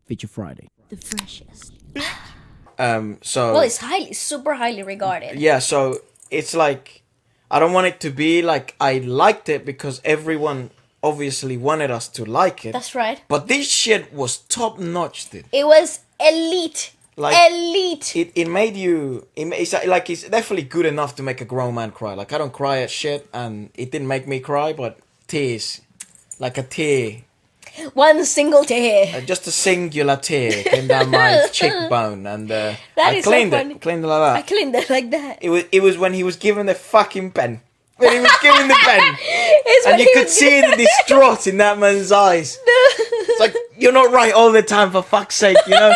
Feature Friday. The freshest. So Well, it's super highly regarded. yeah, so it's like I don't want it to be like I liked it because everyone obviously wanted us to like it. That's right. But this shit was top notch, dude. It was elite. Like, elite. It made you. It's like it's definitely good enough to make a grown man cry. Like I don't cry at shit, and it didn't make me cry, but tears, like a tear. One single tear. Just a singular tear came down my cheekbone, and I cleaned it. Cleaned it like that. I cleaned it like that. It was when he was given the fucking pen. When he was given the pen, It's and when you he could was see the distraught in that man's eyes. It's like you're not right all the time, for fuck's sake, you know.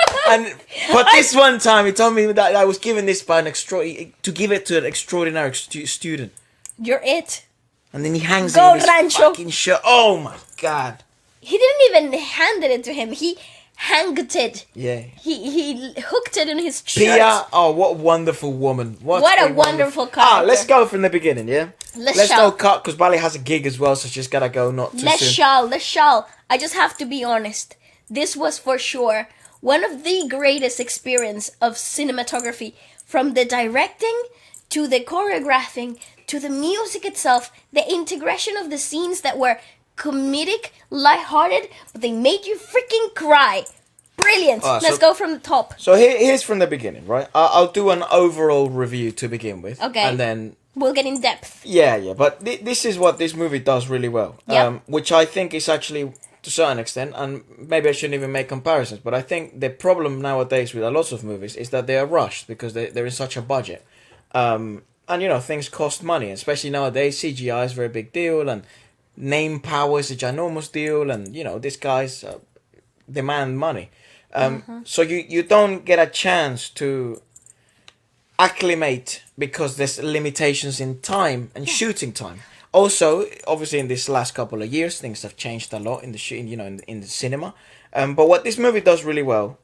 But this one time, he told me that I was given this by to give it to an extraordinary student. You're it. And then he hangs Go, it in his Rancho. fucking shirt. Oh my god. He didn't even hand it to him. He hanged it. Yeah. He hooked it in his shirt. Pia, oh, what a wonderful woman. What a wonderful character. Let's go from the beginning, yeah? Let's shall. go cut, because Bali has a gig as well, so she's gotta go not too soon. Let's shall. I just have to be honest. This was for sure one of the greatest experience of cinematography, from the directing to the choreographing to the music itself, the integration of the scenes that were comedic, lighthearted, but they made you freaking cry. Brilliant. Let's go from the top. So here's from the beginning, right? I'll do an overall review to begin with. Okay. And then we'll get in depth. Yeah, but this is what this movie does really well. Yeah. Which I think is actually, to a certain extent, and maybe I shouldn't even make comparisons, but I think the problem nowadays with a lot of movies is that they are rushed because they're in such a budget. And, you know, things cost money, especially nowadays. CGI is a very big deal, and name power is a ginormous deal, and, you know, these guys demand money. So you don't get a chance to acclimate because there's limitations in time and shooting time. Also, obviously, in this last couple of years, things have changed a lot in the in the cinema. But what this movie does really well,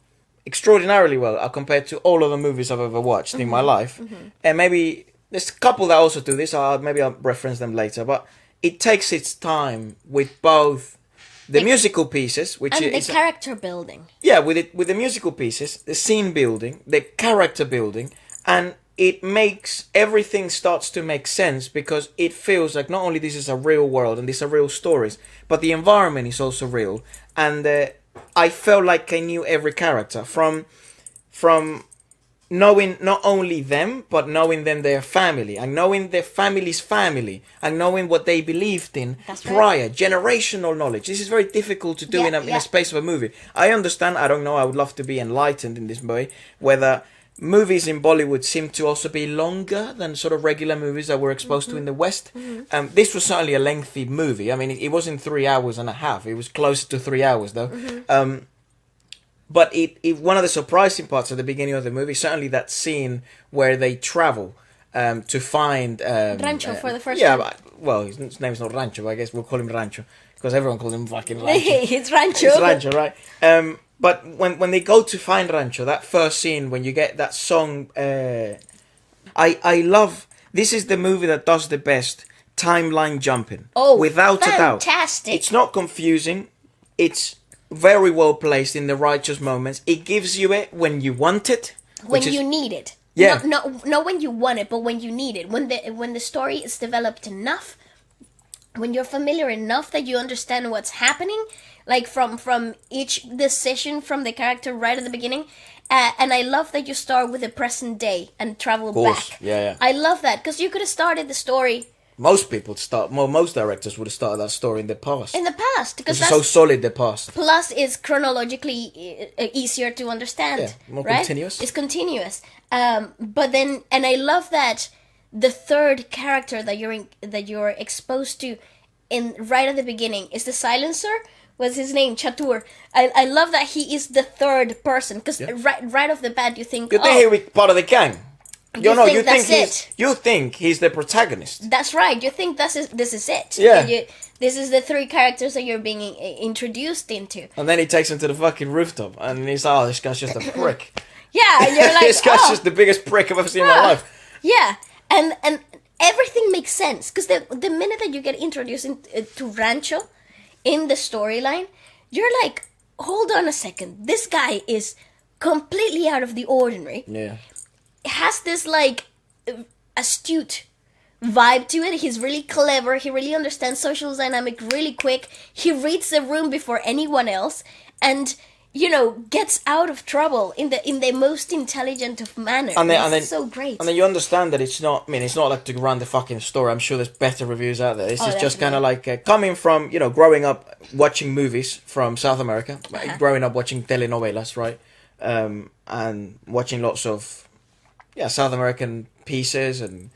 extraordinarily well, compared to all other movies I've ever watched in my life, and maybe there's a couple that also do this. Maybe I'll reference them later, but it takes its time with both the musical pieces, which and is the character building. Yeah, with the musical pieces, the scene building, the character building, and it makes everything starts to make sense because it feels like not only this is a real world and these are real stories, but the environment is also real. And I felt like I knew every character from knowing not only them, but knowing them their family, and knowing their family's family, and knowing what they believed in prior, generational knowledge. This is very difficult to do in a space of a movie. I understand, I don't know, I would love to be enlightened in this way, whether movies in Bollywood seem to also be longer than sort of regular movies that we're exposed to in the West. This was certainly a lengthy movie. I mean, it wasn't 3 hours and a half. It was closer to 3 hours, though. But it one of the surprising parts at the beginning of the movie, certainly that scene where they travel to find Rancho for the first time. Well, his name's not Rancho, but I guess we'll call him Rancho because everyone calls him fucking Rancho. It's Rancho. It's Rancho, right? But when they go to find Rancho, that first scene when you get that song, I love. This is the movie that does the best timeline jumping. Oh, without a doubt, fantastic! It's not confusing. It's very well placed in the righteous moments. It gives you it when you want it, when you need it. Yeah. Not when you want it, but when you need it. When the story is developed enough, when you're familiar enough that you understand what's happening, like from each decision from the character right at the beginning. And I love that you start with the present day and travel back. Yeah. I love that because you could have started the story. Most directors would have started that story in the past. In the past, because it's so solid. The past. Plus, is chronologically easier to understand. Yeah, more right? continuous. It's continuous. But then, and I love that the third character that you're exposed to in right at the beginning is the silencer. What's his name? Chatur. I love that he is the third person because right off the bat you think he was part of the gang. You think he's the protagonist. That's right. You think this is it. Yeah. This is the three characters that you're being introduced into. And then he takes him to the fucking rooftop, and he's like, "Oh, this guy's just a prick." Yeah, and you're like, "This guy's just the biggest prick I've ever seen in my life." Yeah, and everything makes sense because the minute that you get introduced to Rancho in the storyline, you're like, hold on a second, this guy is completely out of the ordinary. Yeah. Has this like astute vibe to it. He's really clever. He really understands social dynamic really quick. He reads the room before anyone else, and gets out of trouble in the most intelligent of manners. And then so great. And then you understand that it's not. I mean, it's not like to run the fucking story. I'm sure there's better reviews out there. This is just kind of like coming from growing up watching movies from South America, growing up watching telenovelas, right, and watching lots of South American pieces and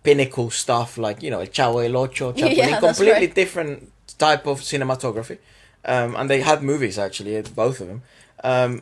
pinnacle stuff like El Chavo el Ocho, Chapulín, completely different type of cinematography. And they had movies actually, both of them.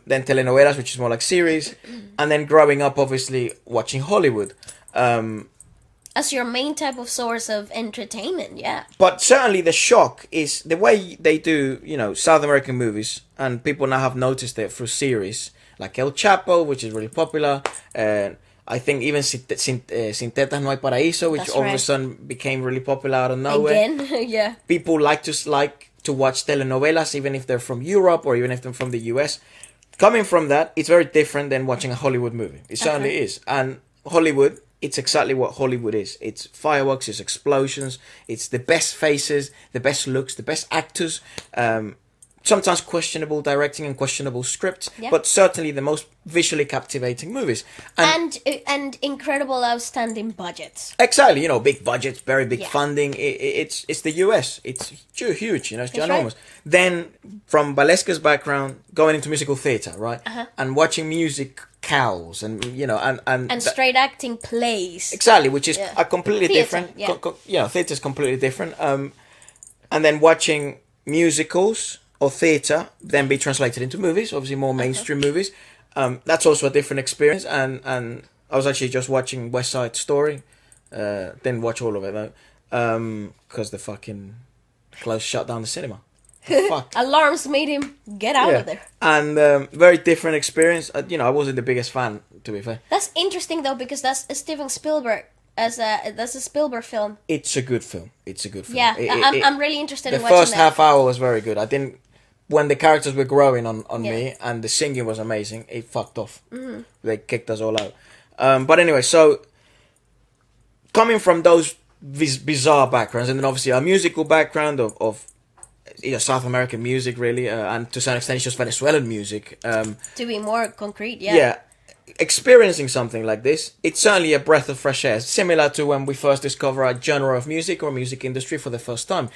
Then telenovelas, which is more like series, and then growing up, obviously watching Hollywood as your main type of source of entertainment. Yeah. But certainly the shock is the way they do, South American movies, and people now have noticed it through series like El Chapo, which is really popular, and I think even Sin Tetas No Hay Paraíso, which all of a sudden became really popular out of nowhere. Again, yeah. People like to watch telenovelas, even if they're from Europe or even if they're from the US. Coming from that, it's very different than watching a Hollywood movie. It certainly is. And Hollywood, it's exactly what Hollywood is. It's fireworks, it's explosions, it's the best faces, the best looks, the best actors, sometimes questionable directing and questionable scripts, but certainly the most visually captivating movies. And incredible outstanding budgets. Exactly, big budgets, very big funding. It's the US. It's huge, it's ginormous. Right. Then from Waleska's background, going into musical theatre, right? And watching music cows and and straight acting plays. Exactly, which is a completely different. Theatre is completely different. And then watching musicals or theatre then be translated into movies, obviously more mainstream movies. That's also a different experience. And I was actually just watching West Side Story. Didn't watch all of it though, because the fucking shut down the cinema. Fuck. Alarms made him get out of there. And very different experience. I wasn't the biggest fan, to be fair. That's interesting though, because that's Steven Spielberg. That's a Spielberg film. It's a good film. Yeah, I'm really interested in watching that. The first half hour was very good. When the characters were growing on me and the singing was amazing, it fucked off. Mm-hmm. They kicked us all out. But anyway, so coming from those bizarre backgrounds, and then obviously a musical background of South American music, really, and to some extent it's just Venezuelan music. To be more concrete, Yeah. Experiencing something like this, it's certainly a breath of fresh air, similar to when we first discover a genre of music or music industry for the first time,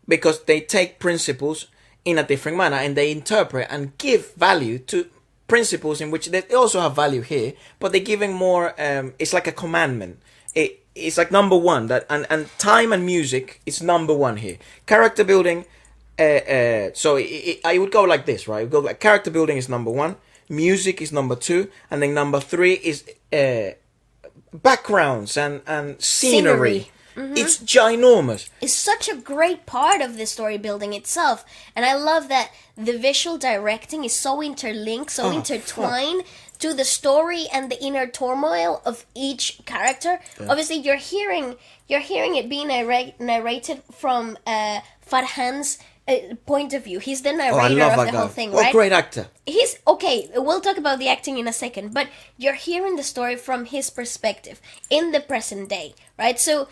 because they take principles in a different manner and they interpret and give value to principles in which they also have value here, but they're giving more. It's like a commandment. It's like number one, that and time and music is number one here. Character building. So I would go like this, right? I would go like character building is number one. Music is number two, and then number three is backgrounds and scenery. Mm-hmm. It's ginormous. It's such a great part of the story building itself, and I love that the visual directing is so interlinked, so intertwined to the story and the inner turmoil of each character. Yeah. Obviously, you're hearing it being narrated from Farhan's point of view. He's the narrator of the whole thing, right? What a great actor. He's okay. We'll talk about the acting in a second, but you're hearing the story from his perspective in the present day, right? So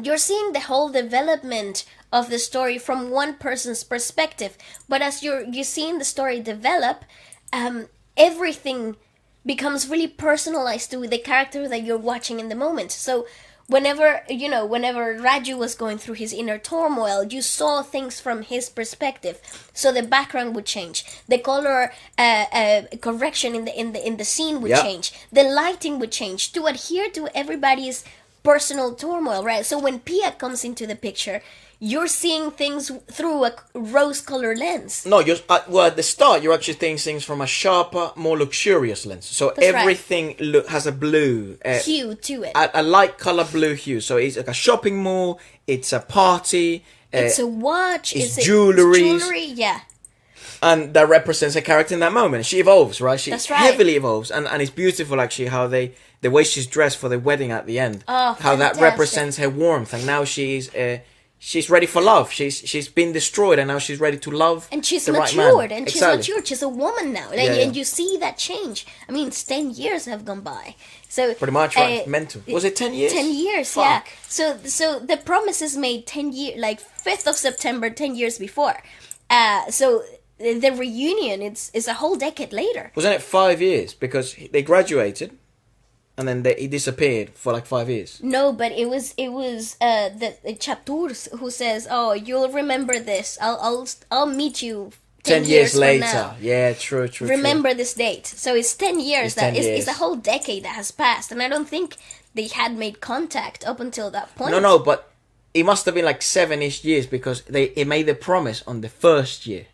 you're seeing the whole development of the story from one person's perspective, but as you're seeing the story develop, everything becomes really personalized to the character that you're watching in the moment. So whenever Raju was going through his inner turmoil, you saw things from his perspective. So the background would change, the color correction in the scene would change, the lighting would change to adhere to everybody's personal turmoil, right? So when Pia comes into the picture, you're seeing things through a rose-colored lens. No, at the start, you're actually seeing things from a sharper, more luxurious lens. So that's everything has a blue hue to it. A light color blue hue. So it's like a shopping mall. It's a party. It's a watch. It's jewelry. Yeah. And that represents a character in that moment. She evolves, right? She heavily evolves, and it's beautiful actually how the way she's dressed for the wedding at the end. Oh, how that represents her warmth, and now she's she's ready for love. She's been destroyed, and now she's ready to love. And she's the matured, right man. and Exactly. she's matured. She's a woman now, and, Yeah, yeah. and you see that change. I mean, it's 10 years have gone by. So Pretty much, right? Mental. Was it 10 years? 10 years, Fuck. yeah. So the promise is made 10 years, like 5th of September, 10 years before. So the reunion is a whole decade later. Wasn't it 5 years? Because they graduated, and then he disappeared for like 5 years. No, but it was the Chatours who says, "Oh, you'll remember this. I'll meet you 10 years from later. now. Yeah, true. Remember this date." So it's 10 years. It's 10 years. It's a whole decade that has passed, and I don't think they had made contact up until that point. No, but it must have been like 7-ish years because they made the promise on the first year.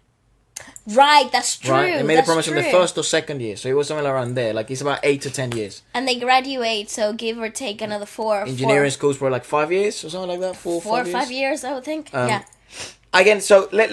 Right, that's true. Right? They made that's the promise true. on the first or second year, so it was somewhere around there. Like it's about 8 to 10 years. And they graduate, so give or take another Engineering schools were like 5 years or something like that. 4 4 or or 5 years, I would think. Um, yeah. Again, so let